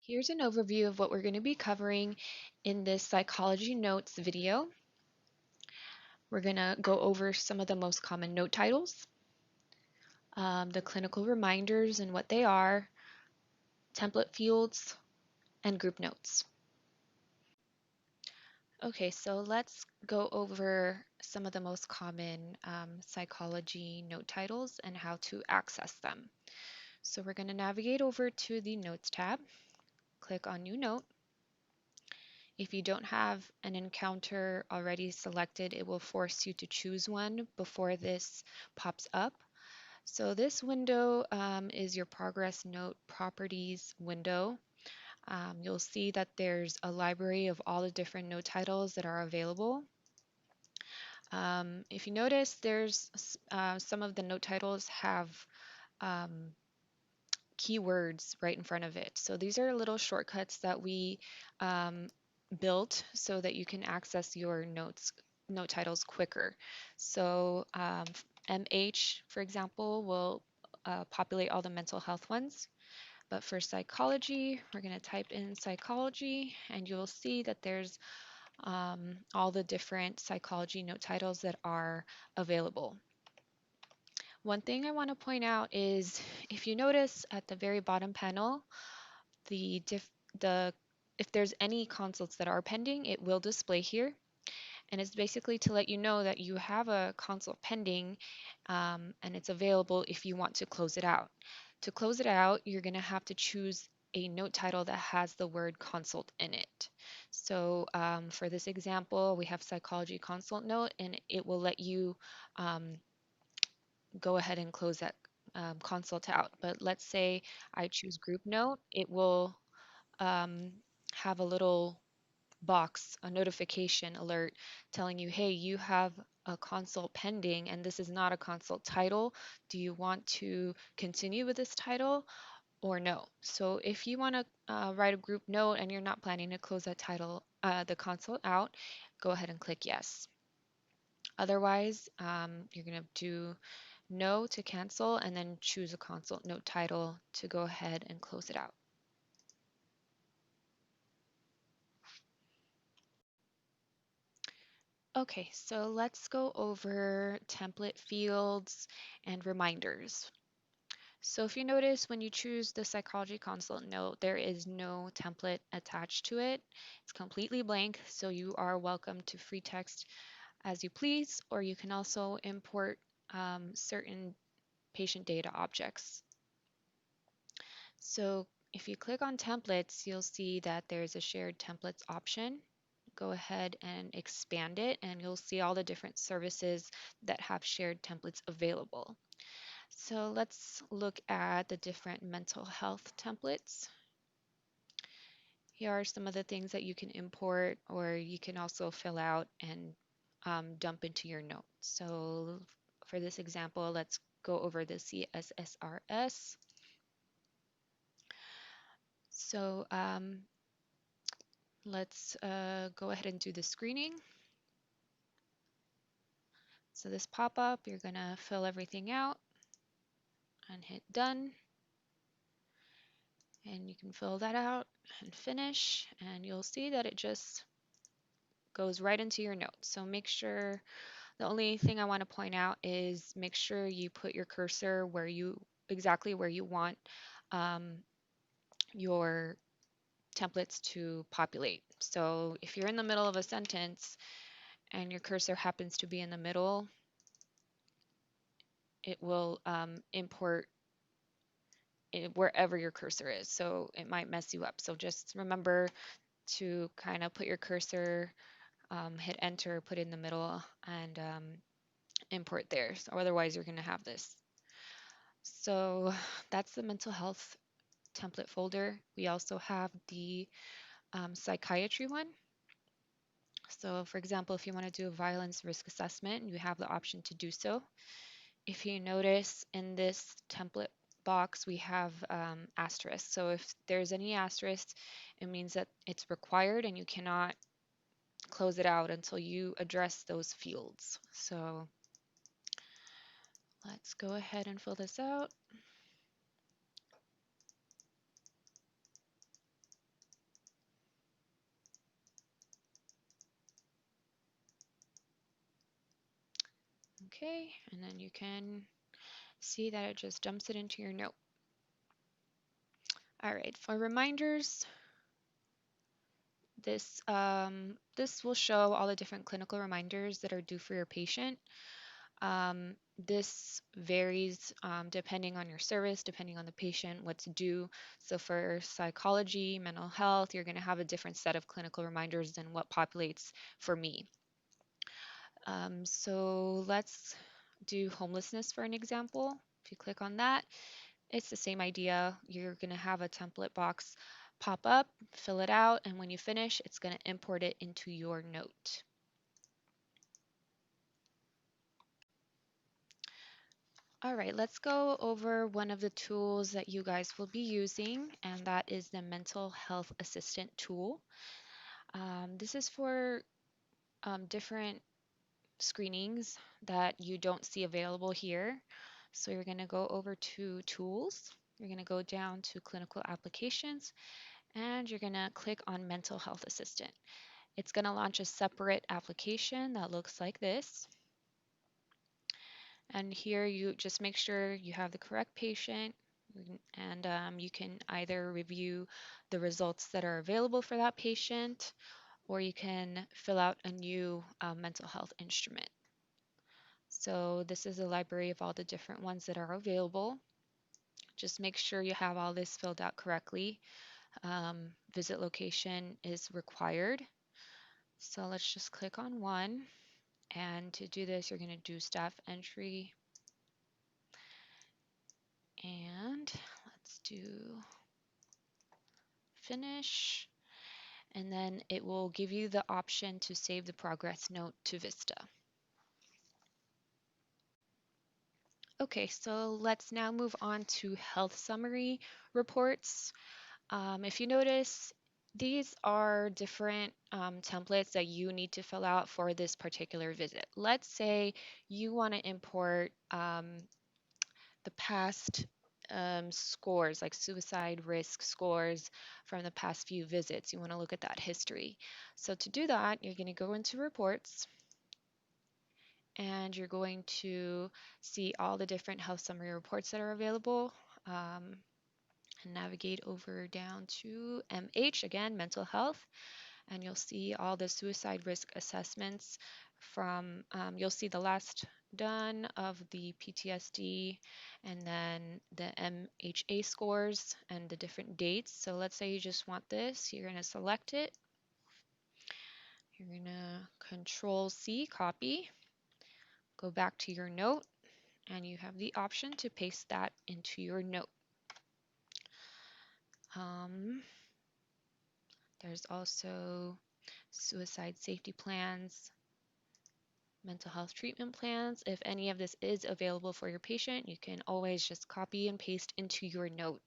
Here's an overview of what we're going to be covering in this psychology notes video. We're going to go over some of the most common note titles, the clinical reminders and what they are, template fields, and group notes. Okay, so let's go over some of the most common psychology note titles and how to access them. So we're going to navigate over to the Notes tab, click on New Note. If you don't have an encounter already selected, it will force you to choose one before this pops up. So this window is your progress note properties window. You'll see that there's a library of all the different note titles that are available. If you notice, there's some of the note titles have um, keywords right in front of it. So these are little shortcuts that we built so that you can access your note titles quicker. So MH, for example, will populate all the mental health ones. But for psychology, we're going to type in psychology, and you'll see that there's all the different psychology note titles that are available. One thing I want to point out is if you notice at the very bottom panel, the if there's any consults that are pending, it will display here. And it's basically to let you know that you have a consult pending and it's available if you want to close it out. To close it out, you're going to have to choose a note title that has the word consult in it. So for this example, we have psychology consult note, and it will let you go ahead and close that consult out. But let's say I choose group note, it will um, have a little box, a notification alert telling you, hey, you have a consult pending and this is not a consult title. Do you want to continue with this title or no? So if you want to write a group note and you're not planning to close that title, the consult out, go ahead and click yes. Otherwise, you're going to do no to cancel and then choose a consult note title to go ahead and close it out. Okay, so let's go over template fields and reminders. So if you notice when you choose the psychology consult note, there is no template attached to it. It's completely blank, so you are welcome to free text as you please, or you can also import certain patient data objects. So if you click on templates, you'll see that there's a shared templates option. Go ahead and expand it and you'll see all the different services that have shared templates available. So let's look at the different mental health templates. Here are some of the things that you can import, or you can also fill out and dump into your notes. So for this example, let's go over the CPRS. So let's go ahead and do the screening. So this pop-up, you're gonna fill everything out and hit done. And you can fill that out and finish, and you'll see that it just goes right into your notes. So make sure, the only thing I want to point out is make sure you put your cursor exactly where you want your templates to populate. So if you're in the middle of a sentence and your cursor happens to be in the middle, it will import it wherever your cursor is. So it might mess you up. So just remember to kind of put your cursor, hit enter, put it in the middle, and import there. So otherwise, you're going to have this. So that's the mental health template folder. We also have the psychiatry one. So for example, if you want to do a violence risk assessment, you have the option to do so. If you notice in this template box, we have asterisks. So if there's any asterisk, it means that it's required and you cannot close it out until you address those fields. So let's go ahead and fill this out. Okay, and then you can see that it just dumps it into your note. All right, for reminders, this will show all the different clinical reminders that are due for your patient. This varies depending on your service, depending on the patient, what's due. So for psychology, mental health, you're going to have a different set of clinical reminders than what populates for me. So let's do homelessness for an example. If you click on that, it's the same idea. You're going to have a template box pop up, fill it out, and when you finish, it's going to import it into your note. All right, let's go over one of the tools that you guys will be using, and that is the mental health assistant tool. This is for different screenings that you don't see available here. So you're going to go over to tools. You're going to go down to clinical applications, and you're going to click on mental health assistant. It's going to launch a separate application that looks like this. And here you just make sure you have the correct patient, and you can either review the results that are available for that patient, or you can fill out a new mental health instrument. So this is a library of all the different ones that are available. Just make sure you have all this filled out correctly. Visit location is required. So let's just click on one. And to do this, you're going to do staff entry. And let's do finish. And then it will give you the option to save the progress note to Vista. Okay, so let's now move on to health summary reports. If you notice, these are different templates that you need to fill out for this particular visit. Let's say you want to import the past scores, like suicide risk scores from the past few visits. You want to look at that history. So to do that, you're going to go into reports, and you're going to see all the different health summary reports that are available. And navigate over down to MH, again, mental health, and you'll see all the suicide risk assessments from, you'll see the last done of the PTSD, and then the MHA scores and the different dates. So let's say you just want this, you're going to select it. You're going to Control C, copy, go back to your note, and you have the option to paste that into your note. There's also suicide safety plans, mental health treatment plans. If any of this is available for your patient, you can always just copy and paste into your note.